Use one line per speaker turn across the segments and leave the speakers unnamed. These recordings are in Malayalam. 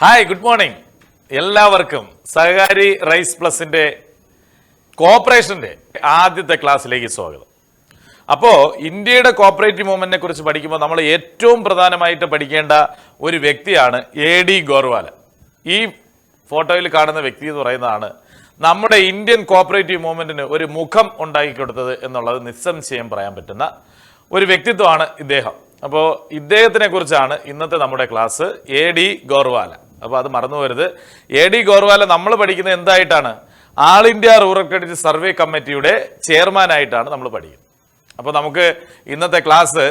Hi, good morning. എല്ലാവർക്കും സഹകാരി റൈസ് പ്ലസിന്റെ കോപ്പറേഷന്റെ ആദ്യത്തെ ക്ലാസ്സിലേക്ക് സ്വാഗതം. അപ്പോൾ ഇന്ത്യയുടെ കോപ്പറേറ്റീവ് മൂവ്മെന്റിനെ കുറിച്ച് പഠിക്കുമ്പോൾ നമ്മൾ ഏറ്റവും പ്രധാനമായിട്ട് പഠിക്കേണ്ട ഒരു വ്യക്തിയാണ് AD ഗോർവാല. ഈ ഫോട്ടോയിൽ കാണുന്ന വ്യക്തി എന്ന് പറയുന്നതാണ് നമ്മുടെ ഇന്ത്യൻ കോപ്പറേറ്റീവ് മൂവ്മെന്റിന് ഒരു മുഖം ഉണ്ടാക്കി കൊടുത്തത് എന്നുള്ളത് നിസ്സംശയം പറയാൻ പറ്റുന്ന ഒരു വ്യക്തിത്വമാണ് ഇദ്ദേഹം. അപ്പോൾ ഇദ്ദേഹത്തിനെ കുറിച്ചാണ് ഇന്നത്തെ നമ്മുടെ ക്ലാസ്. AD ഗോർവാല. അപ്പോൾ അത് മറന്നു പോകരുത്. AD ഗോർവാല നമ്മൾ പഠിക്കുന്നത് എന്തായിട്ടാണ്? ആൾ ഇന്ത്യ റൂറൽ ക്രെഡിറ്റ് സർവേ കമ്മിറ്റിയുടെ ചെയർമാനായിട്ടാണ് നമ്മൾ പഠിക്കുന്നത്. അപ്പോൾ നമുക്ക് ഇന്നത്തെ ക്ലാസ്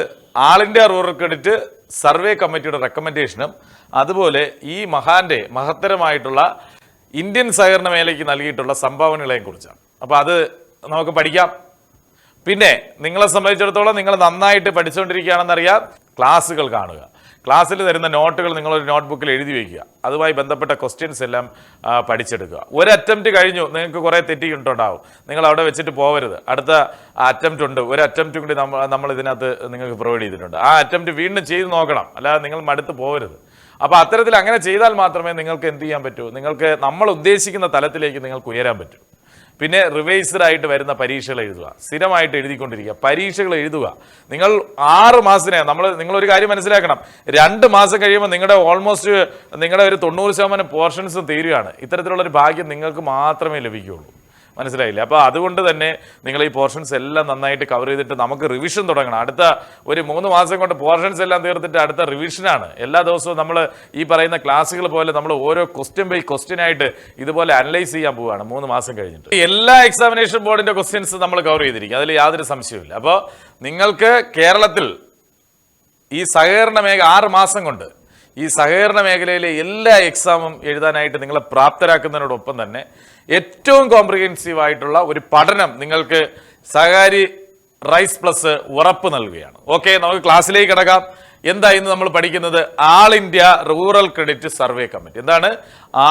ആൾ ഇന്ത്യ റൂറൽ ക്രെഡിറ്റ് സർവേ കമ്മിറ്റിയുടെ റെക്കമെൻഡേഷനും അതുപോലെ ഈ മഹാന്റെ മഹത്തരമായിട്ടുള്ള ഇന്ത്യൻ സഹകരണ മേഖലയ്ക്ക് നൽകിയിട്ടുള്ള സംഭാവനകളെയും കുറിച്ചാണ്. അപ്പോൾ അത് നമുക്ക് പഠിക്കാം. പിന്നെ നിങ്ങളെ സംബന്ധിച്ചിടത്തോളം നിങ്ങൾ നന്നായിട്ട് പഠിച്ചുകൊണ്ടിരിക്കുകയാണെന്നറിയാം. ക്ലാസ്സുകൾ കാണുക, ക്ലാസ്സിൽ തരുന്ന നോട്ടുകൾ നിങ്ങളൊരു നോട്ട്ബുക്കിൽ എഴുതി വയ്ക്കുക, അതുമായി ബന്ധപ്പെട്ട ക്വസ്റ്റ്യൻസ് എല്ലാം പഠിച്ചെടുക്കുക. ഒരു അറ്റംപ്റ്റ് കഴിഞ്ഞു, നിങ്ങൾക്ക് കുറേ തെറ്റിയിട്ടുണ്ടാവും, നിങ്ങൾ അവിടെ വെച്ചിട്ട് പോകരുത്. അടുത്ത അറ്റംപ്റ്റ് ഉണ്ട്, ഒരു അറ്റംപ്റ്റ് കൂടി നമ്മൾ ഇതിനകത്ത് നിങ്ങൾക്ക് പ്രൊവൈഡ് ചെയ്തിട്ടുണ്ട്. ആ അറ്റംപ്റ്റ് വീണ്ടും ചെയ്ത് നോക്കണം, അല്ലാതെ നിങ്ങൾ മടുത്ത് പോകരുത്. അപ്പോൾ അത്തരത്തിൽ അങ്ങനെ ചെയ്താൽ മാത്രമേ നിങ്ങൾക്ക് എന്ത് ചെയ്യാൻ പറ്റൂ, നിങ്ങൾക്ക് നമ്മൾ ഉദ്ദേശിക്കുന്ന തലത്തിലേക്ക് നിങ്ങൾക്ക് ഉയരാൻ പറ്റൂ. പിന്നെ റിവൈസ്ഡ് ആയിട്ട് വരുന്ന പരീക്ഷകൾ എഴുതുക, സ്ഥിരമായിട്ട് എഴുതിക്കൊണ്ടിരിക്കുക, പരീക്ഷകൾ എഴുതുക. നിങ്ങൾ 6 മാസത്തിനെ നിങ്ങളൊരു കാര്യം മനസ്സിലാക്കണം, 2 മാസം കഴിയുമ്പോൾ നിങ്ങളുടെ ഒരു 90% പോർഷൻസും തീരുകയാണ്. ഇത്തരത്തിലുള്ളൊരു ഭാഗ്യം നിങ്ങൾക്ക് മാത്രമേ ലഭിക്കുകയുള്ളൂ. മനസ്സിലായില്ലേ? അപ്പോൾ അതുകൊണ്ട് തന്നെ നിങ്ങൾ ഈ പോർഷൻസ് എല്ലാം നന്നായിട്ട് കവർ ചെയ്തിട്ട് നമുക്ക് റിവിഷൻ തുടങ്ങണം. അടുത്ത ഒരു 3 മാസം കൊണ്ട് പോർഷൻസ് എല്ലാം തീർത്തിട്ട് അടുത്ത റിവിഷനാണ്. എല്ലാ ദിവസവും നമ്മൾ ഈ പറയുന്ന ക്ലാസ്സുകൾ പോലെ നമ്മൾ ഓരോ ക്വസ്റ്റ്യൻ ബൈ ക്വസ്റ്റ്യൻ ആയിട്ട് ഇതുപോലെ അനലൈസ് ചെയ്യാൻ പോവുകയാണ് 3 മാസം കഴിഞ്ഞിട്ട്. എല്ലാ എക്സാമിനേഷൻ ബോർഡിന്റെ ക്വസ്റ്റ്യൻസ് നമ്മൾ കവർ ചെയ്തിരിക്കും, അതിൽ യാതൊരു സംശയവുമില്ല. അപ്പോൾ നിങ്ങൾക്ക് കേരളത്തിൽ ഈ സഹകരണ 6 മാസം കൊണ്ട് ഈ സഹകരണ മേഖലയിലെ എല്ലാ എക്സാമും എഴുതാനായിട്ട് നിങ്ങളെ പ്രാപ്തരാക്കുന്നതിനോടൊപ്പം തന്നെ ഏറ്റവും കോംപ്രിഹെൻസീവ് ആയിട്ടുള്ള ഒരു പഠനം നിങ്ങൾക്ക് സഹകാരി റൈസ് പ്ലസ് ഉറപ്പ് നൽകുകയാണ്. ഓക്കെ, നമുക്ക് ക്ലാസ്സിലേക്ക് കിടക്കാം. എന്താ ഇന്ന് നമ്മൾ പഠിക്കുന്നത്? All India rural credit survey committee. എന്താണ്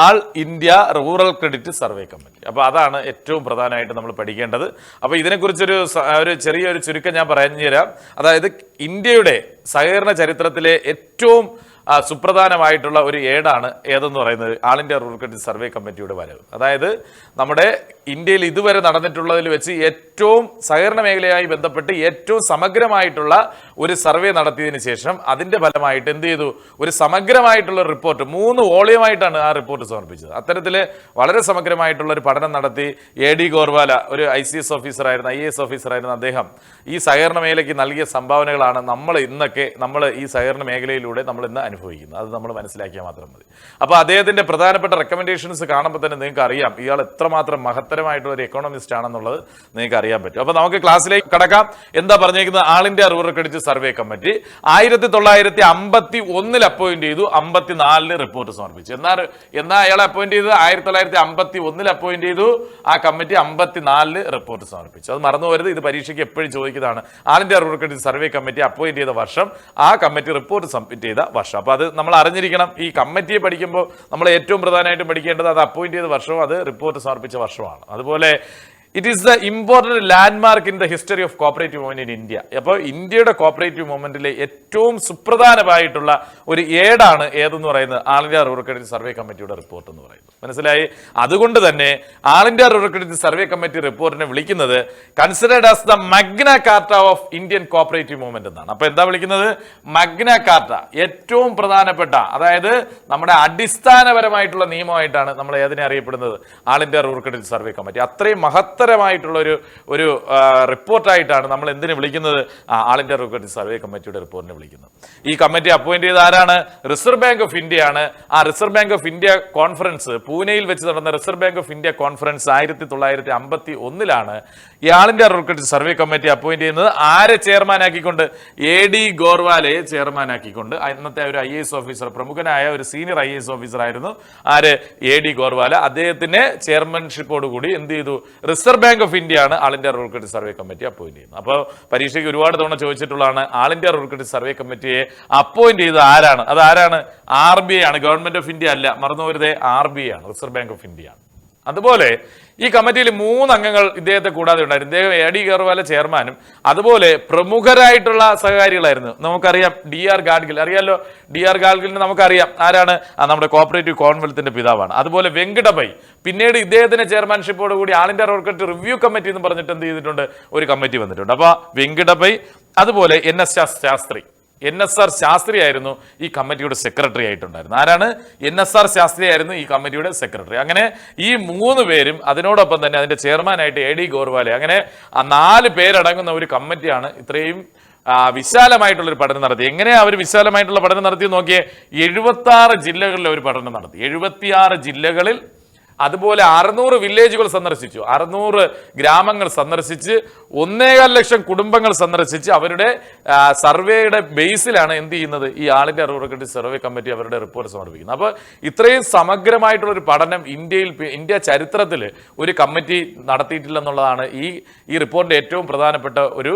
all India rural credit survey committee? അപ്പോൾ അതാണ് ഏറ്റവും പ്രധാനമായിട്ട് നമ്മൾ പഠിക്കേണ്ടത്. അപ്പോൾ ഇതിനെക്കുറിച്ചൊരു ചെറിയൊരു ചുരുക്കം ഞാൻ പറഞ്ഞു തരാം. അതായത് ഇന്ത്യയുടെ സഹകരണ ചരിത്രത്തിലെ ഏറ്റവും സുപ്രധാനമായിട്ടുള്ള ഒരു ഏടാണ് ഏതെന്ന് പറയുന്നത് all India rural credit survey കമ്മിറ്റിയുടെ വരവ്. അതായത് നമ്മുടെ ഇന്ത്യയിൽ ഇതുവരെ നടന്നിട്ടുള്ളതിൽ വെച്ച് ഏറ്റവും സഹകരണ മേഖലയുമായി ബന്ധപ്പെട്ട് ഏറ്റവും സമഗ്രമായിട്ടുള്ള ഒരു സർവേ നടത്തിയതിന് ശേഷം അതിന്റെ ഫലമായിട്ട് എന്ത് ചെയ്തു? ഒരു സമഗ്രമായിട്ടുള്ള റിപ്പോർട്ട് 3 വോളിയമായിട്ടാണ് ആ റിപ്പോർട്ട് സമർപ്പിച്ചത്. അത്തരത്തിൽ വളരെ സമഗ്രമായിട്ടുള്ള ഒരു പഠനം നടത്തി AD ഗോർവാല ഒരു ICS ഓഫീസറായിരുന്നു, IAS ഓഫീസറായിരുന്നു അദ്ദേഹം. ഈ സഹകരണ മേഖലയ്ക്ക് നൽകിയ സംഭാവനകളാണ് നമ്മൾ ഈ സഹകരണ മേഖലയിലൂടെ നമ്മൾ ഇന്ന് അനുഭവിക്കുന്നത്. അത് നമ്മൾ മനസ്സിലാക്കിയാൽ മാത്രം മതി. അപ്പോൾ അദ്ദേഹത്തിന്റെ പ്രധാനപ്പെട്ട റെക്കമെൻഡേഷൻസ് കാണുമ്പോൾ തന്നെ നിങ്ങൾക്ക് അറിയാം ഇയാൾ എത്രമാത്രം മഹത്തരമായിട്ടുള്ള ഒരു എക്കോണമിസ്റ്റ് ആണെന്നുള്ളത് നിങ്ങൾക്ക് അറിയാൻ പറ്റും. അപ്പോൾ നമുക്ക് ക്ലാസ്സിലേക്ക് കടക്കാം. എന്താ പറഞ്ഞിരിക്കുന്നത്? All India rural credit survey committee 1951 appoint ചെയ്തു, 54 റിപ്പോർട്ട് സമർപ്പിച്ചു. എന്നാ അയാളെ അപ്പോയിന്റ് ചെയ്തത് 1951 അപ്പോയിന്റ് ചെയ്തു. ആ കമ്മിറ്റി 54 റിപ്പോർട്ട് സമർപ്പിച്ചു. അത് മറന്നു പോകരുത്, ഇത് പരീക്ഷയ്ക്ക് എപ്പോഴും ചോദിക്കുന്നതാണ്. All India rural credit survey committee appoint ചെയ്ത വർഷം, ആ കമ്മിറ്റി റിപ്പോർട്ട് സബ്മിറ്റ് ചെയ്ത വർഷം. അപ്പോൾ അത് നമ്മൾ അറിഞ്ഞിരിക്കണം. ഈ കമ്മിറ്റിയെ പഠിക്കുമ്പോൾ നമ്മൾ ഏറ്റവും പ്രധാനമായിട്ടും പഠിക്കേണ്ടത് അത് അപ്പോയിന്റ് ചെയ്ത വർഷവും അത് റിപ്പോർട്ട് സമർപ്പിച്ച വർഷമാണ്. അതുപോലെ it is the important landmark in the history of cooperative movement in India. അപ്പോൾ ഇന്ത്യയുടെ കോപ്പറേറ്റീവ് മൂവ്മെന്റിലെ ഏറ്റവും സുപ്രധാനമായിട്ടുള്ള ഒരു ഏടാണ് ഏതെന്ന് പറയുന്നത് all India rural credit survey കമ്മിറ്റിയുടെ റിപ്പോർട്ട് എന്ന് പറയുന്നത്. മനസ്സിലായി? അതുകൊണ്ട് തന്നെ all India rural credit survey committee റിപ്പോർട്ടിനെ വിളിക്കുന്നത് considered as the magna carta of Indian cooperative movement എന്നാണ്. അപ്പൊ എന്താ വിളിക്കുന്നത്? മഗ്ന കാർട്ട, ഏറ്റവും പ്രധാനപ്പെട്ട, അതായത് നമ്മുടെ അടിസ്ഥാനപരമായിട്ടുള്ള നിയമമായിട്ടാണ് നമ്മൾ ഏതിനെ അറിയപ്പെടുന്നത്? All India rural credit survey committee. അത്രയും മഹത്തരമായിട്ടുള്ള ഒരു റിപ്പോർട്ടായിട്ടാണ് നമ്മൾ എന്തിനെ വിളിക്കുന്നത്? All India rural credit survey കമ്മിറ്റിയുടെ റിപ്പോർട്ടിനെ വിളിക്കുന്നത്. ഈ കമ്മിറ്റി അപ്പോയിന്റ് ചെയ്ത ആരാണ്? റിസർവ് ബാങ്ക് ഓഫ് ഇന്ത്യ ആണ്. ആ reserve bank of India conference, പൂനെയിൽ വെച്ച് നടന്ന reserve bank of India conference 1951 ഈ all India rural credit survey committee appoint ചെയ്യുന്നത്. ആരെ ചെയർമാനാക്കിക്കൊണ്ട്? AD ഗോർവാലയെ ചെയർമാനാക്കിക്കൊണ്ട്. അന്നത്തെ ഒരു IAS ഓഫീസർ, പ്രമുഖനായ ഒരു സീനിയർ IAS ഓഫീസർ ആയിരുന്നു ആര്? AD ഗോർവാല. അദ്ദേഹത്തിന്റെ ചെയർമാൻഷിപ്പോടുകൂടി എന്ത് ചെയ്തു? റിസർവ് ബാങ്ക് ഓഫ് ഇന്ത്യ ആണ് all India rural credit survey committee appoint ചെയ്യുന്നത്. അപ്പോൾ പരീക്ഷയ്ക്ക് ഒരുപാട് തവണ ചോദിച്ചിട്ടുള്ളതാണ് all India rural credit survey കമ്മിറ്റിയെ അപ്പോയിന്റ് ചെയ്തത് ആരാണ്? അത് ആരാണ്? RBI ആണ്, ഗവൺമെന്റ് ഓഫ് ഇന്ത്യ അല്ല. മറന്നു പോരുതേ, RBI ആണ്, റിസർവ് ബാങ്ക് ഓഫ് ഇന്ത്യ ആണ്. അതുപോലെ ഈ കമ്മിറ്റിയിൽ 3 അംഗങ്ങൾ ഇദ്ദേഹത്തെ കൂടാതെ ഉണ്ടായിരുന്നു. ഇദ്ദേഹം എ ഡി ഗോർവാല ചെയർമാനും അതുപോലെ പ്രമുഖരായിട്ടുള്ള സഹകാരികളായിരുന്നു. നമുക്കറിയാം DR ഗാഡ്ഗിൽ, അറിയാലോ DR ഗാഡ്ഗിലിനെ നമുക്കറിയാം ആരാണ്, നമ്മുടെ കോപ്പറേറ്റീവ് കോമൺവെൽത്തിന്റെ പിതാവാണ്. അതുപോലെ വെങ്കിടപൈ, പിന്നീട് ഇദ്ദേഹത്തിന്റെ ചെയർമാൻഷിപ്പോട് കൂടി all India road credit review committee എന്ന് പറഞ്ഞിട്ട് എന്ത് ചെയ്തിട്ടുണ്ട്, ഒരു കമ്മിറ്റി വന്നിട്ടുണ്ട്. അപ്പൊ വെങ്കിടപൈ, അതുപോലെ NSR ശാസ്ത്രി ആയിരുന്നു ഈ കമ്മിറ്റിയുടെ സെക്രട്ടറി ആയിട്ടുണ്ടായിരുന്നു. ആരാണ്? NSR ശാസ്ത്രി ആയിരുന്നു ഈ കമ്മിറ്റിയുടെ സെക്രട്ടറി. അങ്ങനെ ഈ 3 പേരും അതിനോടൊപ്പം തന്നെ അതിന്റെ ചെയർമാനായിട്ട് AD ഗോർവാലെ, അങ്ങനെ 4 പേരടങ്ങുന്ന ഒരു കമ്മിറ്റിയാണ് ഇത്രയും വിശാലമായിട്ടുള്ളൊരു പഠനം നടത്തി. എങ്ങനെയാ അവർ വിശാലമായിട്ടുള്ള പഠനം നടത്തി നോക്കിയേ? 76 ജില്ലകളിൽ ഒരു പഠനം നടത്തി. 76 ജില്ലകളിൽ, അതുപോലെ 600 വില്ലേജുകൾ സന്ദർശിച്ചു, 600 ഗ്രാമങ്ങൾ സന്ദർശിച്ച് 1.25 ലക്ഷം കുടുംബങ്ങൾ സന്ദർശിച്ച് അവരുടെ സർവേയുടെ ബേസിലാണ് എന്ത് ചെയ്യുന്നത്, ഈ all India rural credit survey committee അവരുടെ റിപ്പോർട്ട് സമർപ്പിക്കുന്നത്. അപ്പോൾ ഇത്രയും സമഗ്രമായിട്ടുള്ള ഒരു പഠനം ഇന്ത്യ ചരിത്രത്തിൽ ഒരു കമ്മിറ്റി നടത്തിയിട്ടില്ലെന്നുള്ളതാണ് ഈ റിപ്പോർട്ടിന്റെ ഏറ്റവും പ്രധാനപ്പെട്ട ഒരു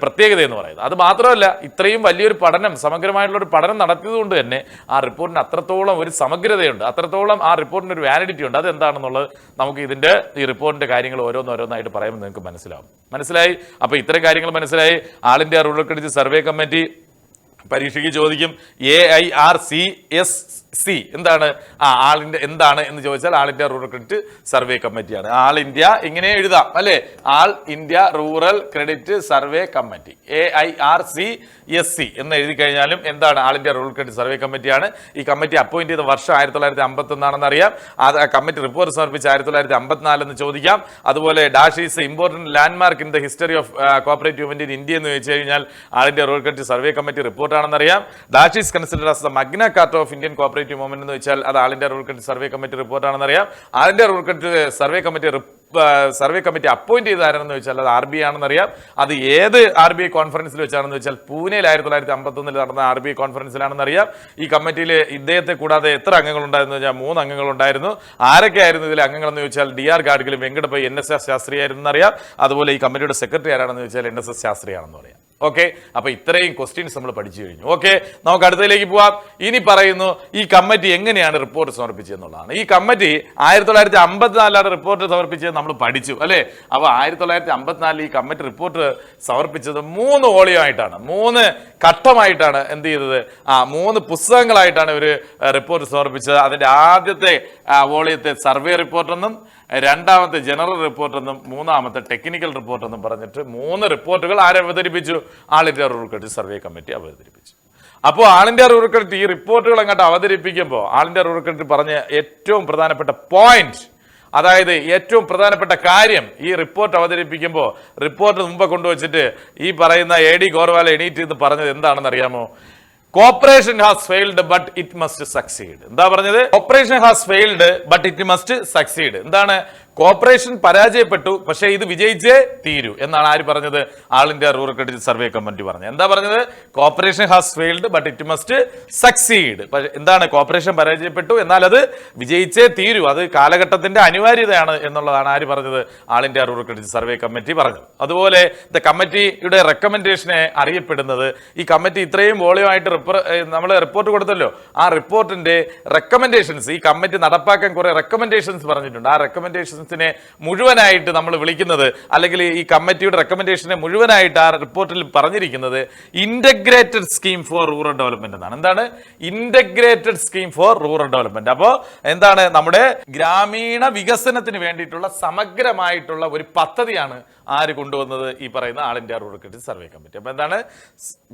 പ്രത്യേകത എന്ന് പറയുന്നത്. അത് മാത്രമല്ല, ഇത്രയും വലിയൊരു പഠനം, സമഗ്രമായിട്ടുള്ള ഒരു പഠനം നടത്തിയതുകൊണ്ട് തന്നെ ആ റിപ്പോർട്ടിന് അത്രത്തോളം ഒരു സമഗ്രതയുണ്ട്, അത്രത്തോളം ആ റിപ്പോർട്ടിന് ഒരു വാലിഡിറ്റി ഉണ്ട്. അതെന്താണെന്നുള്ളത് നമുക്ക് ഈ റിപ്പോർട്ടിന്റെ കാര്യങ്ങൾ ഓരോന്നായിട്ട് പറയുമ്പോൾ നിങ്ങൾക്ക് മനസ്സിലായി. അപ്പൊ ഇത്തരം കാര്യങ്ങൾ മനസ്സിലായി. All India rural credit survey committee പരീക്ഷയ്ക്ക് ചോദിക്കും. AIRCSC എന്താണ്? ആൾ ഇന്ത്യ എന്താണ് എന്ന് ചോദിച്ചാൽ all India rural credit survey കമ്മിറ്റിയാണ്. ആൾ ഇന്ത്യ ഇങ്ങനെ എഴുതാം അല്ലെ, all India rural credit survey committee, AIRCSC എന്ന് എഴുതി കഴിഞ്ഞാലും എന്താണ്, all India rural credit survey കമ്മിറ്റിയാണ്. ഈ കമ്മിറ്റി അപ്പോയിന്റ് ചെയ്ത വർഷം 1951 അറിയാം. ആ കമ്മിറ്റി റിപ്പോർട്ട് സമർപ്പിച്ച് 1954 എന്ന് ചോദിക്കാം. അതുപോലെ dash is important landmark in the history of cooperative movement in India എന്ന് ചോദിച്ചു കഴിഞ്ഞാൽ all India rural credit survey committee report ആണെന്നറിയാം. That is considered as the magna carta of Indian cooperative movement എന്ന് വെച്ചാൽ അത് all India rural credit survey committee report ആണെന്നറിയാം. All India rural credit survey committee appoint ചെയ്താരെന്ന് വെച്ചാൽ അത് RBI ആണെന്നറിയാം. അത് ഏത് RBI കോൺഫറൻസിൽ വെച്ചാണെന്ന് വെച്ചാൽ പൂനെയിൽ 1951 നടന്ന RBI കോൺഫറൻസിലാണെന്നറിയാം. ഈ കമ്മിറ്റിയിൽ ഇദ്ദേഹത്തെ കൂടാതെ എത്ര അംഗങ്ങൾ ഉണ്ടായിരുന്നു വെച്ചാൽ 3 അംഗങ്ങൾ ഉണ്ടായിരുന്നു. ആരൊക്കെയായിരുന്നു ഇതിലെ അംഗങ്ങൾ എന്ന് ചോദിച്ചാൽ DR ഗാഡ്ഗിലും വെങ്കടപൈ NSR ശാസ്ത്രി ആയിരുന്നു അറിയാം. അതുപോലെ ഈ കമ്മിറ്റിയുടെ സെക്രട്ടറി ആരാണെന്ന് വെച്ചാൽ NSS ശാസ്ത്രി ആണെന്ന് പറയാം. ഓക്കെ, അപ്പൊ ഇത്രയും ക്വസ്റ്റ്യൻസ് നമ്മൾ പഠിച്ചു കഴിഞ്ഞു. ഓക്കെ, നമുക്ക് അടുത്തതിലേക്ക് പോവാം. ഇനി പറയുന്നു ഈ കമ്മിറ്റി എങ്ങനെയാണ് റിപ്പോർട്ട് സമർപ്പിച്ചതെന്നുള്ളതാണ്. ഈ കമ്മിറ്റി 1954 റിപ്പോർട്ട് സമർപ്പിച്ചത് നമ്മൾ പഠിച്ചു അല്ലെ. അപ്പൊ 1954 ഈ കമ്മിറ്റി റിപ്പോർട്ട് സമർപ്പിച്ചത് 3 വോളിയമായിട്ടാണ്, 3 ഘട്ടമായിട്ടാണ് എന്ത് ചെയ്തത്, 3 പുസ്തകങ്ങളായിട്ടാണ് ഇവര് റിപ്പോർട്ട് സമർപ്പിച്ചത്. അതിന്റെ ആദ്യത്തെ വോളിയത്തെ സർവേ റിപ്പോർട്ടെന്നും, രണ്ടാമത്തെ ജനറൽ റിപ്പോർട്ടെന്നും, മൂന്നാമത്തെ ടെക്നിക്കൽ റിപ്പോർട്ടെന്നും പറഞ്ഞിട്ട് 3 റിപ്പോർട്ടുകൾ അവതരിപ്പിച്ചു. All India rural credit survey committee അവതരിപ്പിച്ചു. അപ്പോൾ ആൾ ഇന്ത്യ റൂറൽ ക്രെഡിറ്റ് ഈ റിപ്പോർട്ടുകൾ അങ്ങോട്ട് അവതരിപ്പിക്കുമ്പോൾ ആൾ ഇന്ത്യ റൂറൽ ക്രെഡിറ്റ് പറഞ്ഞ ഏറ്റവും പ്രധാനപ്പെട്ട പോയിന്റ്, അതായത് ഏറ്റവും പ്രധാനപ്പെട്ട കാര്യം, ഈ റിപ്പോർട്ട് അവതരിപ്പിക്കുമ്പോൾ റിപ്പോർട്ട് മുമ്പ് കൊണ്ടുവച്ചിട്ട് ഈ പറയുന്ന AD ഗോർവാല എണീറ്റ് എന്ന് പറഞ്ഞത് എന്താണെന്ന് അറിയാമോ? Cooperation has failed but it must succeed. എന്താ പറഞ്ഞത്? Cooperation has failed but it must succeed. എന്താണ്? കോപ്പറേഷൻ പരാജയപ്പെട്ടു, പക്ഷേ ഇത് വിജയിച്ചേ തീരൂ എന്നാണ് ആര് പറഞ്ഞത്? All India rural credit survey committee പറഞ്ഞത്. എന്താ പറഞ്ഞത്? Cooperation has failed but it must succeed. എന്താണ്? കോപ്പറേഷൻ പരാജയപ്പെട്ടു, എന്നാൽ അത് വിജയിച്ചേ തീരൂ, അത് കാലഘട്ടത്തിന്റെ അനിവാര്യതയാണ് എന്നുള്ളതാണ് ആര് പറഞ്ഞത്? All India rural credit survey committee പറഞ്ഞത്. അതുപോലെ ദ കമ്മിറ്റിയുടെ റെക്കമെൻഡേഷനെ അറിയപ്പെടുന്നത്, ഈ കമ്മിറ്റി ഇത്രയും വോളിയമായിട്ട് നമ്മൾ റിപ്പോർട്ട് കൊടുത്തല്ലോ, ആ റിപ്പോർട്ടിന്റെ റെക്കമെൻഡേഷൻസ്, ഈ കമ്മിറ്റി നടപ്പാക്കാൻ കുറെ റെക്കമെൻഡേഷൻസ് പറഞ്ഞിട്ടുണ്ട്. ആ റെക്കമെൻഡേഷൻസിനെ മുഴുവനായിട്ട് നമ്മൾ വിളിക്കുന്നത്, അല്ലെങ്കിൽ ഈ കമ്മിറ്റിയുടെ റെക്കമെൻഡേഷനെ മുഴുവനായിട്ട് ആ റിപ്പോർട്ടിൽ പറഞ്ഞിരിക്കുന്നത് integrated scheme for rural development എന്നാണ്. എന്താണ്? Integrated scheme for rural development. അപ്പോൾ എന്താണ്? നമ്മുടെ ഗ്രാമീണ വികസനത്തിന് വേണ്ടിയിട്ടുള്ള സമഗ്രമായിട്ടുള്ള ഒരു പദ്ധതിയാണ് ആര് കൊണ്ടുവന്നത്? ഈ പറയുന്ന all India rural credit survey committee. അപ്പൊ എന്താണ്?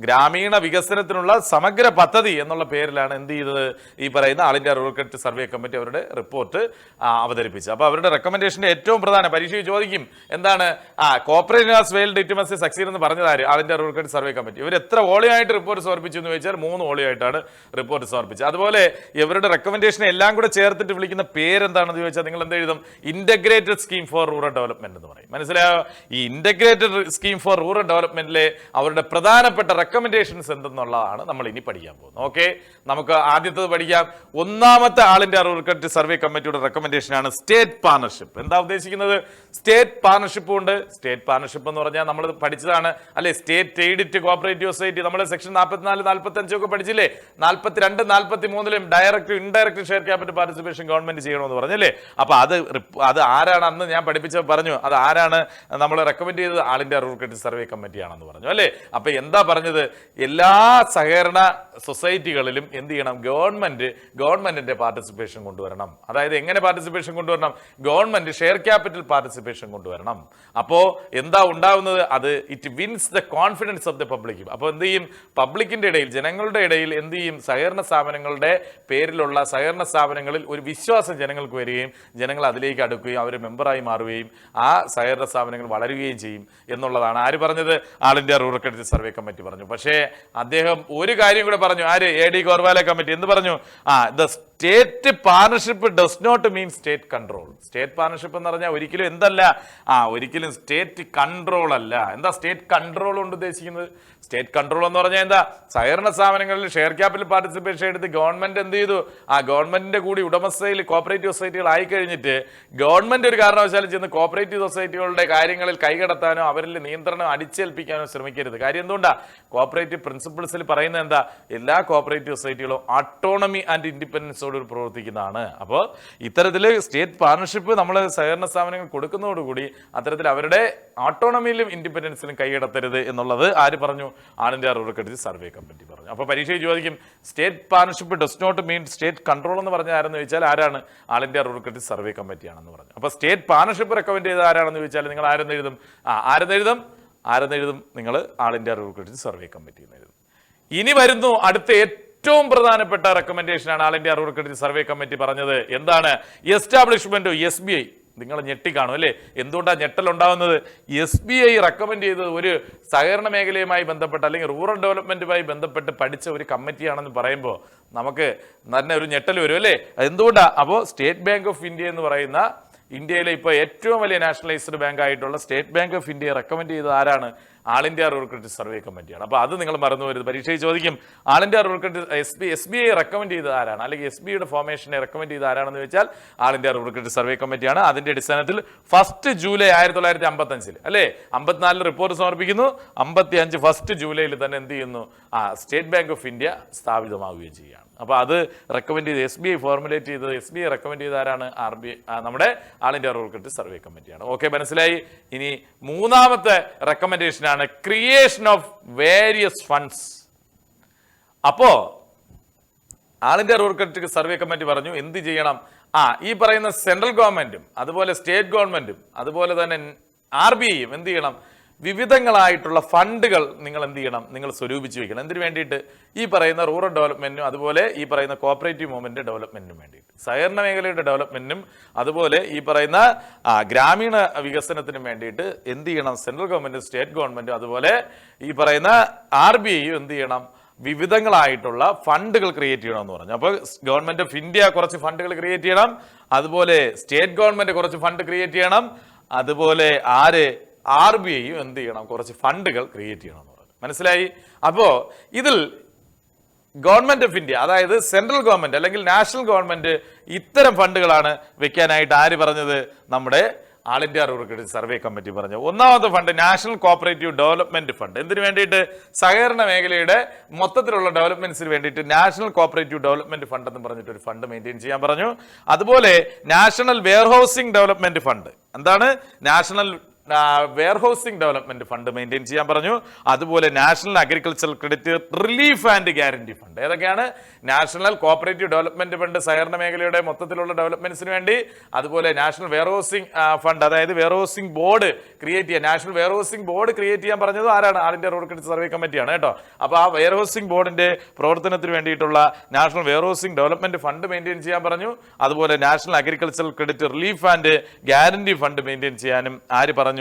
ഗ്രാമീണ വികസനത്തിനുള്ള സമഗ്ര പദ്ധതി എന്നുള്ള പേരിലാണ് എന്ത് ചെയ്തത്? ഈ പറയുന്ന all India rural credit survey committee അവരുടെ റിപ്പോർട്ട് അവതരിപ്പിച്ചത്. അപ്പൊ അവരുടെ റെക്കമെൻഡേഷന്റെ ഏറ്റവും പ്രധാന, പരീക്ഷയിൽ ചോദിക്കും എന്താണ്? Cooperation has failed it must succeed എന്ന് പറഞ്ഞത് ആര്? All India rural credit survey committee. ഇവർ എത്ര വോളിയമായിട്ട് റിപ്പോർട്ട് സമർപ്പിച്ചു എന്ന് ചോദിച്ചാൽ 3 വോളിയമായിട്ടാണ് റിപ്പോർട്ട് സമർപ്പിച്ചത്. അതുപോലെ ഇവരുടെ റെക്കമെൻഡേഷൻ എല്ലാം കൂടെ ചേർത്തിട്ട് വിളിക്കുന്ന പേരെന്താണെന്ന് ചോദിച്ചാൽ നിങ്ങൾ എന്ത് എഴുതും? Integrated scheme for rural development എന്ന് പറയും. മനസ്സിലായോ? ഈ ഇന്റഗ്രേറ്റഡ് സ്കീം ഫോർ റൂറൽ ഡെവലപ്മെന്റിലെ അവരുടെ പ്രധാനപ്പെട്ട റെക്കമെൻഡേഷൻസ് എന്തെന്നുള്ളതാണ് നമ്മൾ ഇനി പഠിക്കാൻ പോകുന്നത്. ഓക്കെ, നമുക്ക് ആദ്യത്തേത് പഠിക്കാം. ഒന്നാമത്തെ ആൾ ഇന്ത്യ റൂറൽ ക്രെഡിറ്റ് സർവേ കമ്മിറ്റിയുടെ റെക്കമെൻഡേഷൻ ആണ് സ്റ്റേറ്റ് പാർട്ണർഷിപ്പ്. എന്താ ഉദ്ദേശിക്കുന്നത്? സ്റ്റേറ്റ് പാർട്ണർഷിപ്പ് ഉണ്ട്. സ്റ്റേറ്റ് പാർട്ണർഷിപ്പ് എന്ന് പറഞ്ഞാൽ നമ്മൾ പഠിച്ചതാണ് അല്ലെ, സ്റ്റേറ്റ് എയ്ഡഡ് കോഓപ്പറേറ്റീവ് സൊസൈറ്റി. നമ്മൾ സെക്ഷൻ 44, 45 ഒക്കെ പഠിച്ചില്ലേ. 42, 43 direct indirect share capital participation government ചെയ്യണമെന്ന് പറഞ്ഞല്ലേ. അപ്പൊ അത് ആരാണ് അന്ന് ഞാൻ പഠിപ്പിച്ച പറഞ്ഞു, അത് ആരാണ് നമ്മൾ റെക്കമെൻഡ് ചെയ്തത്? ആൾ ഇന്ത്യ റൂറൽ ക്രെഡിറ്റ് സർവേ കമ്മിറ്റിയാണെന്ന് പറഞ്ഞു അല്ലേ. അപ്പൊ എന്താ പറഞ്ഞത്? എല്ലാ സഹകരണ സൊസൈറ്റികളിലും എന്ത് ചെയ്യണം? ഗവൺമെന്റിന്റെ പാർട്ടിസിപ്പേഷൻ കൊണ്ടുവരണം. അതായത് എങ്ങനെ പാർട്ടിസിപ്പേഷൻ കൊണ്ടുവരണം? ഗവൺമെന്റ് ഷെയർ ക്യാപിറ്റൽ പാർട്ടിസിപ്പേഷൻ കൊണ്ടുവരണം. അപ്പോ എന്താ ഉണ്ടാവുന്നത്? അത് it wins the confidence of the public. അപ്പൊ എന്ത് ചെയ്യും? പബ്ലിക്കിന്റെ ഇടയിൽ, ജനങ്ങളുടെ ഇടയിൽ എന്ത് ചെയ്യും? സഹകരണ സ്ഥാപനങ്ങളുടെ പേരിലുള്ള സഹകരണ സ്ഥാപനങ്ങളിൽ ഒരു വിശ്വാസം ജനങ്ങൾക്ക് വരികയും ജനങ്ങൾ അതിലേക്ക് അടുക്കുകയും അവർ മെമ്പറായി മാറുകയും ആ സഹകരണ സ്ഥാപനങ്ങൾ വളരുകയും ചെയ്യും എന്നുള്ളതാണ് ആര് പറഞ്ഞത്? All India rural credit survey committee പറഞ്ഞു. പക്ഷേ അദ്ദേഹം ഒരു കാര്യം കൂടെ പറഞ്ഞു. ആര്? AD ഗോർവാല കമ്മിറ്റി എന്ത് പറഞ്ഞു? The state partnership does not mean state control. State partnership എന്ന് പറഞ്ഞാൽ ഒരിക്കലും എന്തല്ല? ഒരിക്കലും സ്റ്റേറ്റ് കൺട്രോൾ അല്ല. എന്താ സ്റ്റേറ്റ് കൺട്രോൾ കൊണ്ട് ഉദ്ദേശിക്കുന്നത്? സ്റ്റേറ്റ് കൺട്രോൾ എന്ന് പറഞ്ഞാൽ എന്താ? സഹകരണ സ്ഥാപനങ്ങളിൽ ഷെയർ ക്യാപിറ്റൽ പാർട്ടിസിപ്പേഷൻ എടുത്ത് ഗവൺമെന്റ് എന്ത് ചെയ്തു? ഗവൺമെന്റിന്റെ കൂടി ഉടമസ്ഥയിൽ കോപ്പറേറ്റീവ് സൊസൈറ്റികൾ ആയിക്കഴിഞ്ഞിട്ട് ഗവൺമെന്റ് ഒരു കാരണവശാലും ചെന്ന് കോപ്പറേറ്റീവ് സൊസൈറ്റികളുടെ കാര്യങ്ങളിൽ കൈകടത്താനോ അവരിൽ നിയന്ത്രണം അടിച്ചേൽപ്പിക്കാനോ ശ്രമിക്കരുത്. കാര്യം എന്തുകൊണ്ടാ? കോപ്പറേറ്റീവ് പ്രിൻസിപ്പിൾസിൽ പറയുന്നത് എന്താ? എല്ലാ കോപ്പറേറ്റീവ് സൊസൈറ്റികളും ഓട്ടോണമി ആൻഡ് ഇൻഡിപെൻഡൻസോട് പ്രവർത്തിക്കുന്നതാണ്. അപ്പോൾ ഇത്തരത്തിൽ സ്റ്റേറ്റ് പാർട്ണർഷിപ്പ് നമ്മൾ സഹകരണ സ്ഥാപനങ്ങൾ കൊടുക്കുന്നതോടുകൂടി അത്തരത്തിൽ അവരുടെ ഓട്ടോണമിയിലും ഇൻഡിപെൻഡൻസിലും കൈകടത്തരുത് എന്നുള്ളത് ആര് പറഞ്ഞു? All India rural credit survey committee പറഞ്ഞു. അപ്പോൾ പരീക്ഷയിൽ ചോദിക്കും state partnership does not mean state control എന്ന് പറഞ്ഞാൽ ആരെന്ന് ചോദിച്ചാൽ ആരാണ്? All India rural credit survey കമ്മിറ്റിയാണെന്ന് പറഞ്ഞു. അപ്പോൾ സ്റ്റേറ്റ് പാർട്ണർഷിപ്പ് റെക്കമെൻഡ് ചെയ്ത് ആരാണെന്ന് ചോദിച്ചാൽ നിങ്ങൾ ആരെന്നെഴുതും? ആരെന്നെഴുതും? നിങ്ങൾ all India rural credit survey committee എന്ന് എഴുതും. ഇനി വരുന്നു അടുത്ത ഏറ്റവും പ്രധാനപ്പെട്ട റെക്കമെൻഡേഷനാണ് all India rural credit survey committee പറഞ്ഞത്. എന്താണ്? Establishment SBI. നിങ്ങൾ ഞെട്ടിക്കാണും അല്ലേ? എന്തുകൊണ്ടാണ് ഞെട്ടലുണ്ടാവുന്നത്? SBI റെക്കമെൻഡ് ചെയ്തത് ഒരു സഹകരണ മേഖലയുമായി ബന്ധപ്പെട്ട് അല്ലെങ്കിൽ റൂറൽ ഡെവലപ്മെന്റുമായി ബന്ധപ്പെട്ട് പഠിച്ച ഒരു കമ്മിറ്റിയാണെന്ന് പറയുമ്പോൾ നമുക്ക് തന്നെ ഒരു ഞെട്ടൽ വരും അല്ലേ? എന്തുകൊണ്ടാണ്? അപ്പോൾ സ്റ്റേറ്റ് ബാങ്ക് ഓഫ് ഇന്ത്യ എന്ന് പറയുന്ന ഇന്ത്യയിലെ ഇപ്പോൾ ഏറ്റവും വലിയ നാഷണലൈസ്ഡ് ബാങ്ക് ആയിട്ടുള്ള സ്റ്റേറ്റ് ബാങ്ക് ഓഫ് ഇന്ത്യയെ റെക്കമെൻഡ് ചെയ്തത് ആരാണ്? All India rural credit survey കമ്മിറ്റിയാണ്. അപ്പോൾ അത് നിങ്ങൾ മറന്നു വരുന്നത്. പരീക്ഷയിൽ ചോദിക്കും all India rural credit SBI recommend ചെയ്തത് ആരാണ്? അല്ലെങ്കിൽ SBIയുടെ ഫോർമേഷനെ റെക്കമെൻഡ് ചെയ്ത് ആരാണെന്ന് വെച്ചാൽ all India rural credit survey കമ്മിറ്റിയാണ്. അതിന്റെ അടിസ്ഥാനത്തിൽ 1 ജൂലൈ 1955 അല്ലേ, 54 റിപ്പോർട്ട് സമർപ്പിക്കുന്നു. 55 ജൂലൈയിൽ തന്നെ എന്ത് ചെയ്യുന്നു? സ്റ്റേറ്റ് ബാങ്ക് ഓഫ് ഇന്ത്യ സ്ഥാപിതമാവുകയും ചെയ്യുകയാണ്. അപ്പോൾ അത് റെക്കമെൻഡ് ചെയ്ത് SBI ഫോർമുലേറ്റ് ചെയ്തത് SBI റെക്കമെൻഡ് ചെയ്ത ആരാണ്? നമ്മുടെ all India rural credit survey കമ്മിറ്റിയാണ്. ഓക്കെ, മനസ്സിലായി. ഇനി മൂന്നാമത്തെ റെക്കമെൻഡേഷൻ ആണ് ക്രിയേഷൻ ഓഫ് വേരിയസ് ഫണ്ട്സ്. അപ്പോ all India rural credit survey committee പറഞ്ഞു എന്ത് ചെയ്യണം? ഈ പറയുന്ന സെൻട്രൽ ഗവൺമെന്റും അതുപോലെ സ്റ്റേറ്റ് ഗവൺമെന്റും അതുപോലെ തന്നെ RBIയും എന്ത് ചെയ്യണം? വിവിധങ്ങളായിട്ടുള്ള ഫണ്ടുകൾ നിങ്ങൾ എന്ത് ചെയ്യണം? നിങ്ങൾ സ്വരൂപിച്ച് വയ്ക്കണം. എന്തിനു വേണ്ടിയിട്ട്? ഈ പറയുന്ന റൂറൽ ഡെവലപ്മെന്റിനും അതുപോലെ ഈ പറയുന്ന കോപ്പറേറ്റീവ് മൂവ്മെന്റ് ഡെവലപ്മെന്റിനും വേണ്ടിയിട്ട്, സഹകരണ മേഖലയുടെ ഡെവലപ്മെന്റിനും അതുപോലെ ഈ പറയുന്ന ഗ്രാമീണ വികസനത്തിനും വേണ്ടിയിട്ട് എന്ത് ചെയ്യണം? സെൻട്രൽ ഗവൺമെന്റും സ്റ്റേറ്റ് ഗവൺമെന്റും അതുപോലെ ഈ പറയുന്ന RBIയും എന്ത് ചെയ്യണം? വിവിധങ്ങളായിട്ടുള്ള ഫണ്ടുകൾ ക്രിയേറ്റ് ചെയ്യണമെന്ന് പറഞ്ഞു. അപ്പോൾ ഗവൺമെന്റ് ഓഫ് ഇന്ത്യ കുറച്ച് ഫണ്ടുകൾ ക്രിയേറ്റ് ചെയ്യണം, അതുപോലെ സ്റ്റേറ്റ് ഗവൺമെന്റ് കുറച്ച് ഫണ്ട് ക്രിയേറ്റ് ചെയ്യണം, അതുപോലെ RBIയും എന്ത് ചെയ്യണം? കുറച്ച് ഫണ്ടുകൾ ക്രിയേറ്റ് ചെയ്യണം എന്ന് പറഞ്ഞു. മനസ്സിലായി? അപ്പോ ഇതിൽ ഗവൺമെന്റ് ഓഫ് ഇന്ത്യ അതായത് സെൻട്രൽ ഗവൺമെന്റ് അല്ലെങ്കിൽ നാഷണൽ ഗവൺമെന്റ് ഇത്തരം ഫണ്ടുകളാണ് വെക്കാനായിട്ട് ആര് പറഞ്ഞത്? നമ്മുടെ all India rural credit survey committee പറഞ്ഞു. ഒന്നാമത്തെ fund national cooperative development fund. എന്തിനു വേണ്ടിയിട്ട്? സഹകരണ മേഖലയുടെ മൊത്തത്തിലുള്ള ഡെവലപ്മെന്റ്സിന് വേണ്ടിയിട്ട് നാഷണൽ കോപ്പറേറ്റീവ് ഡെവലപ്മെന്റ് ഫണ്ട് എന്ന് പറഞ്ഞിട്ട് ഒരു ഫണ്ട് മെയിൻറ്റെയിൻ ചെയ്യാൻ പറഞ്ഞു. അതുപോലെ നാഷണൽ വെയർഹൌസിംഗ് ഡെവലപ്മെന്റ് ഫണ്ട്. എന്താണ്? National warehousing development fund maintain ചെയ്യാൻ പറഞ്ഞു. അതുപോലെ national agricultural credit relief and guarantee fund. ഏതൊക്കെയാണ്? നാഷണൽ കോപ്പറേറ്റീവ് ഡെവലപ്മെന്റ് ഫണ്ട് സഹകരണ മേഖലയുടെ മൊത്തത്തിലുള്ള ഡെവലപ്മെന്റ്സിന് വേണ്ടി, അതുപോലെ നാഷണൽ വെയർഹൌസിംഗ് ഫണ്ട് അതായത് വെയർഹൌസിംഗ് ബോർഡ് ക്രിയേറ്റ് ചെയ്യാൻ, നാഷണൽ വെയർഹൌസിംഗ് ബോർഡ് ക്രിയേറ്റ് ചെയ്യാൻ പറഞ്ഞത് ആരാണ്? All India rural credit survey കമ്മിറ്റിയാണ് കേട്ടോ. അപ്പോൾ ആ വെയർഹൌസിംഗ് ബോർഡിന്റെ പ്രവർത്തനത്തിന് വേണ്ടിയിട്ടുള്ള national warehousing development fund maintain ചെയ്യാൻ പറഞ്ഞു. അതുപോലെ national agricultural credit relief and guarantee fund maintain ചെയ്യാനും ആര് പറഞ്ഞു?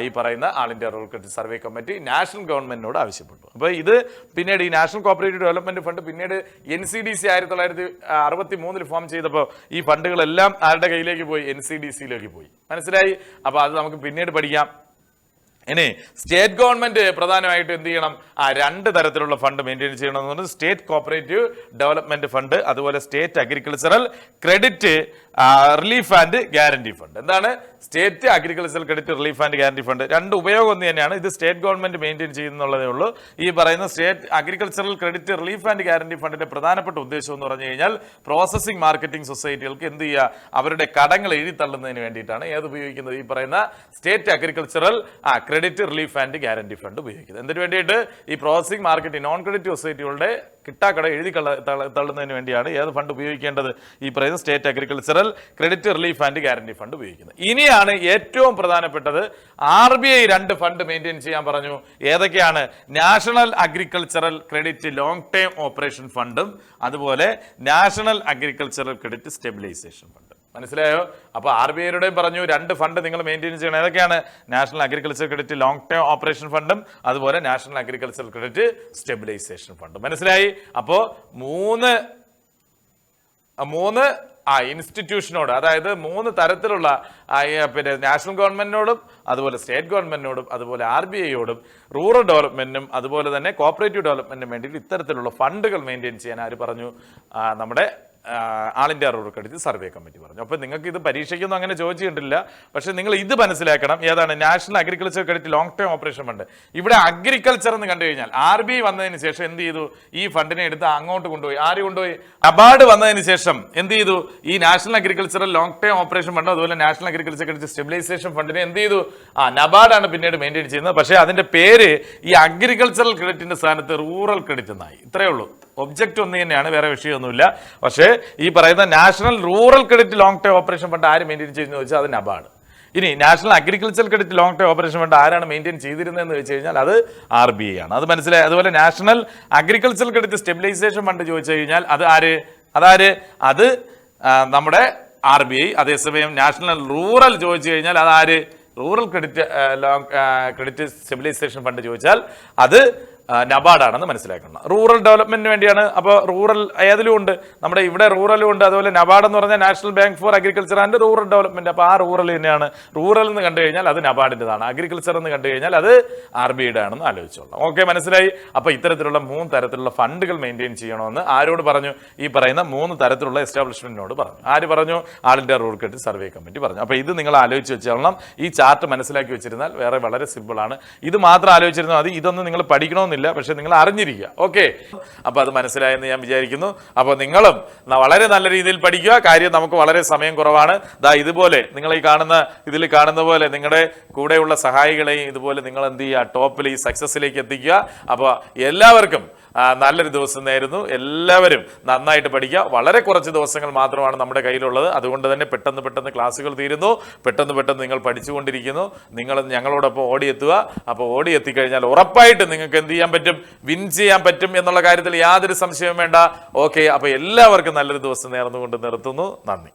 ഈ പറയുന്ന all India rural credit survey committee national ഗവൺമെന്റിനോട് ആവശ്യപ്പെട്ടു. അപ്പോൾ ഇത് പിന്നീട് ഈ നാഷണൽ കോപ്പറേറ്റീവ് ഡെവലപ്മെന്റ് ഫണ്ട് പിന്നീട് NCDC 1963 ഫോം ചെയ്തപ്പോൾ ഈ ഫണ്ടുകളെല്ലാം ആരുടെ കയ്യിലേക്ക് പോയി? NCDCയിലേക്ക് പോയി. മനസ്സിലായി? അപ്പോൾ അത് നമുക്ക് പിന്നീട് പഠിക്കാം. ഇനി സ്റ്റേറ്റ് ഗവൺമെന്റ് പ്രധാനമായിട്ടും എന്ത് ചെയ്യണം? രണ്ട് തരത്തിലുള്ള ഫണ്ട് മെയിൻറ്റെയിൻ ചെയ്യണം എന്ന് പറഞ്ഞാൽ സ്റ്റേറ്റ് കോപ്പറേറ്റീവ് ഡെവലപ്മെന്റ് ഫണ്ട്, അതുപോലെ state agricultural credit relief and guarantee fund. എന്താണ് state agricultural credit relief and guarantee fund? രണ്ട് ഉപയോഗം ഒന്ന് തന്നെയാണ്. ഇത് സ്റ്റേറ്റ് ഗവൺമെന്റ് മെയിൻറ്റെയിൻ ചെയ്യുന്നുള്ളതേ ഉള്ളൂ. ഈ പറയുന്ന state agricultural credit relief and guarantee ഫണ്ടിന്റെ പ്രധാനപ്പെട്ട ഉദ്ദേശം എന്ന് പറഞ്ഞു കഴിഞ്ഞാൽ പ്രോസസിംഗ് മാർക്കറ്റിംഗ് സൊസൈറ്റികൾക്ക് എന്ത് ചെയ്യുക? അവരുടെ കടങ്ങൾ എഴുതിത്തള്ളുന്നതിന് വേണ്ടിയിട്ടാണ് ഏത് ഉപയോഗിക്കുന്നത്? ഈ പറയുന്ന state agricultural credit relief and guarantee fund ഉപയോഗിക്കുന്നത്. എന്തിനു വേണ്ടിയിട്ട്? ഈ പ്രോസസിംഗ് മാർക്കറ്റിംഗ് നോൺ ക്രെഡിറ്റ് സൊസൈറ്റികളുടെ കിട്ടാക്കട എഴുതി തള്ളുന്നതിന് വേണ്ടിയാണ് ഏത് ഫണ്ട് ഉപയോഗിക്കേണ്ടത്? ഈ പറയുന്ന state agricultural credit relief and guarantee fund ഉപയോഗിക്കുന്നത്. ഇനിയാണ് ഏറ്റവും പ്രധാനപ്പെട്ടത്, RBI രണ്ട് ഫണ്ട് മെയിൻറ്റെയിൻ ചെയ്യാൻ പറഞ്ഞു. ഏതൊക്കെയാണ്? National agricultural credit long term operation ഫണ്ടും അതുപോലെ national agricultural credit stabilisation fund. മനസ്സിലായോ? അപ്പൊ RBI പറഞ്ഞു രണ്ട് ഫണ്ട് നിങ്ങൾ മെയിൻറ്റെയിൻ ചെയ്യണം. ഏതൊക്കെയാണ്? National agriculture credit long term operation ഫണ്ടും അതുപോലെ നാഷണൽ അഗ്രികൾച്ചർ ക്രെഡിറ്റ് സ്റ്റെബിലൈസേഷൻ ഫണ്ടും. മനസ്സിലായി? അപ്പോ മൂന്ന് ഇൻസ്റ്റിറ്റ്യൂഷനോട്, അതായത് മൂന്ന് തരത്തിലുള്ള പിന്നെ നാഷണൽ ഗവൺമെന്റിനോടും അതുപോലെ സ്റ്റേറ്റ് ഗവൺമെന്റിനോടും അതുപോലെ RBIയോടും റൂറൽ ഡെവലപ്മെന്റിനും അതുപോലെ തന്നെ കോപ്പറേറ്റീവ് ഡെവലപ്മെന്റിനും വേണ്ടി ഇത്തരത്തിലുള്ള ഫണ്ടുകൾ മെയിൻറ്റെയിൻ ചെയ്യാൻ ആര് പറഞ്ഞു? നമ്മുടെ all India rural credit survey committee പറഞ്ഞു. അപ്പോൾ നിങ്ങൾക്ക് ഇത് പരീക്ഷയ്ക്കൊന്നും അങ്ങനെ ചോദിച്ചിട്ടില്ല. പക്ഷേ നിങ്ങൾ ഇത് മനസ്സിലാക്കണം. ഏതാണ്? National agriculture credit long term operation fund. ഇവിടെ അഗ്രികൾച്ചർ എന്ന് കണ്ടു കഴിഞ്ഞാൽ RBI വന്നതിന് ശേഷം എന്ത് ചെയ്തു? ഈ ഫണ്ടിനെ എടുത്ത് അങ്ങോട്ട് കൊണ്ടുപോയി. ആര് കൊണ്ടുപോയി? നബാർഡ് വന്നതിന് ശേഷം എന്ത് ചെയ്തു? ഈ national agricultural long term operation fund അതുപോലെ നാഷണൽ അഗ്രികൾച്ചർ ക്രെഡിറ്റ് സ്റ്റെബിലൈസേഷൻ ഫണ്ടിനെ എന്ത് ചെയ്തു? നബാർഡാണ് പിന്നീട് മെയിൻറ്റെയിൻ ചെയ്യുന്നത്. പക്ഷേ അതിന്റെ പേര് ഈ അഗ്രികൾച്ചറൽ ക്രെഡിറ്റിന്റെ സ്ഥാനത്ത് റൂറൽ ക്രെഡിറ്റ് എന്നായി. ഇത്രയേ ഉള്ളൂ. ഒബ്ജക്റ്റ് ഒന്ന് തന്നെയാണ്, വേറെ വിഷയമൊന്നുമില്ല. പക്ഷേ ഈ പറയുന്ന national rural credit long term operation fund ആര് മെയിൻറ്റെയിൻ ചെയ്യുന്നത് വെച്ചാൽ അത് നബാർഡ്. ഇനി national agriculture credit long term operation fund ആരാണ് മെയിൻറ്റെയിൻ ചെയ്തിരുന്നതെന്ന് വെച്ച് കഴിഞ്ഞാൽ അത് RBI ആണ്. അത് മനസ്സിലായി? അതുപോലെ national agriculture credit stabilisation fund ചോദിച്ചു കഴിഞ്ഞാൽ അത് അത് നമ്മുടെ RBI. അതേസമയം നാഷണൽ റൂറൽ ചോദിച്ചു കഴിഞ്ഞാൽ അതാര്? റൂറൽ ക്രെഡിറ്റ് സ്റ്റെബിലൈസേഷൻ ഫണ്ട് ചോദിച്ചാൽ അത് നബാർഡാണെന്ന് മനസ്സിലാക്കണം. റൂറൽ ഡെവലപ്മെന്റിന് വേണ്ടിയാണ്. അപ്പോൾ റൂറൽ ഏതിലും ഉണ്ട്, നമ്മുടെ ഇവിടെ റൂറലും ഉണ്ട്. അതുപോലെ നബാർഡ് എന്ന് പറഞ്ഞാൽ national bank for agriculture and rural development. അപ്പോൾ ആ റൂറൽ തന്നെയാണ്. റൂറൽ എന്ന് കണ്ടു കഴിഞ്ഞാൽ അത് നബാർഡിൻ്റെതാണ്, അഗ്രികൾച്ചർ എന്ന് കണ്ടു കഴിഞ്ഞാൽ അത് RBIയുടെ ആണെന്ന് ആലോചിച്ചോളാം. ഓക്കെ, മനസ്സിലായി? അപ്പോൾ ഇത്തരത്തിലുള്ള മൂന്ന് തരത്തിലുള്ള ഫണ്ടുകൾ മെയിൻറ്റെയിൻ ചെയ്യണമെന്ന് ആരോട് പറഞ്ഞു? ഈ പറയുന്ന മൂന്ന് തരത്തിലുള്ള എസ്റ്റാബ്ലിഷ്മെന്റിനോട് പറഞ്ഞു. ആര് പറഞ്ഞു? All India rural credit survey committee പറഞ്ഞു. അപ്പോൾ ഇത് നിങ്ങൾ ആലോചിച്ച് വെച്ചോളണം. ഈ ചാർട്ട് മനസ്സിലാക്കി വെച്ചിരുന്നാൽ വേറെ വളരെ സിമ്പിൾ ആണ്. ഇത് മാത്രം ആലോചിച്ചിരുന്നാൽ മതി. ഇതൊന്നും നിങ്ങൾ പഠിക്കണമെന്നില്ല, പക്ഷെ നിങ്ങൾ അറിഞ്ഞിരിക്കുക. ഓക്കെ, അപ്പൊ അത് മനസ്സിലായെന്ന് ഞാൻ വിചാരിക്കുന്നു. അപ്പോൾ നിങ്ങളും വളരെ നല്ല രീതിയിൽ പഠിക്കുക. കാര്യം നമുക്ക് വളരെ സമയം കുറവാണ്. ഇതുപോലെ നിങ്ങൾ ഇതിൽ കാണുന്ന പോലെ നിങ്ങളുടെ കൂടെയുള്ള സഹായികളെയും ഇതുപോലെ നിങ്ങൾ എന്ത് ചെയ്യുക? ടോപ്പിൽ ഈ സക്സസിലേക്ക് എത്തിക്കുക. അപ്പോൾ എല്ലാവർക്കും നല്ലൊരു ദിവസം നേരുന്നു. എല്ലാവരും നന്നായിട്ട് പഠിക്കുക. വളരെ കുറച്ച് ദിവസങ്ങൾ മാത്രമാണ് നമ്മുടെ കയ്യിലുള്ളത്. അതുകൊണ്ട് തന്നെ പെട്ടെന്ന് ക്ലാസ്സുകൾ തീരുന്നു. പെട്ടെന്ന് നിങ്ങൾ പഠിച്ചുകൊണ്ടിരിക്കുന്നു. നിങ്ങൾ ഞങ്ങളോടൊപ്പം ഓടിയെത്തുക. അപ്പോൾ ഓടിയെത്തിക്കഴിഞ്ഞാൽ ഉറപ്പായിട്ട് നിങ്ങൾക്ക് എന്ത് ചെയ്യാൻ പറ്റും? വിൻ ചെയ്യാൻ പറ്റും എന്നുള്ള കാര്യത്തിൽ യാതൊരു സംശയവും വേണ്ട. ഓക്കെ, അപ്പോൾ എല്ലാവർക്കും നല്ലൊരു ദിവസം നേർന്നുകൊണ്ട് നിർത്തുന്നു. നന്ദി.